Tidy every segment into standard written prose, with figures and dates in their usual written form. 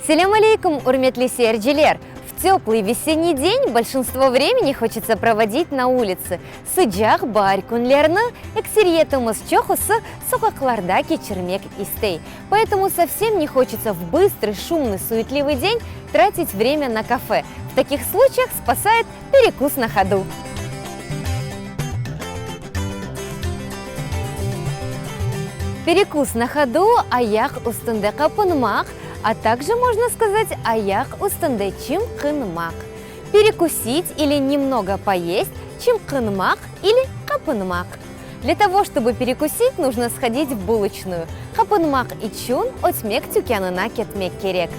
Селям алейкум, урметли серджилер! В теплый весенний день большинство времени хочется проводить на улице. Сыджах бар күнлерні эксерьетумыз чохусы сокакларда кечермек истей. Поэтому совсем не хочется в быстрый, шумный, суетливый день тратить время на кафе. В таких случаях спасает перекус на ходу. Перекус на ходу – аяқ үстінде қапынмақ, а также можно сказать аяқ үстінде чимкынмақ. Перекусить или немного поесть – чимкынмақ или қапынмақ. Для того, чтобы перекусить, нужно сходить в булочную. Қапынмақ и чун отмек тюкянына кетмек керек.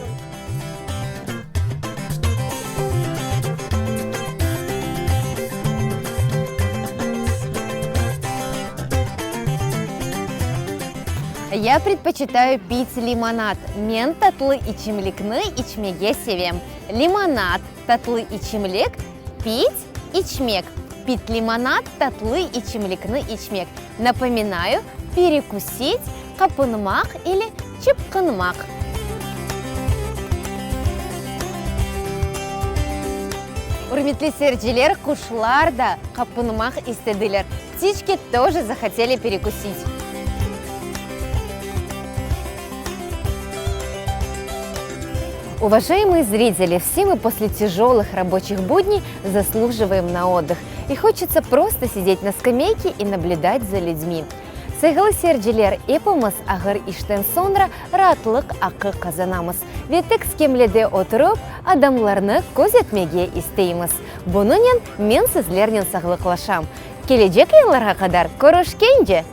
Я предпочитаю пить лимонад. Мен татлы ичимлекны ичмеге севем. Лимонад татлы ичимлек, пить ичмек. Пить лимонад татлы ичимлекны ичмек. Напоминаю, перекусить капынмақ или чипкынмақ. Урметли серджилер, кушлар да капынмақ истедилер. Птички тоже захотели перекусить. Уважаемые зрители, все мы после тяжелых рабочих будней заслуживаем на отдых. И хочется просто сидеть на скамейке и наблюдать за людьми. Сайгалы серджилер эпомыз агыр иштен sonra ратлык акы казанамыз. Ветек скемледе отырып, адамларны көзетмеге истейміз. Бунунен мен сізлернен сағлықлашам. Келечек елларға қадар көрішкенде!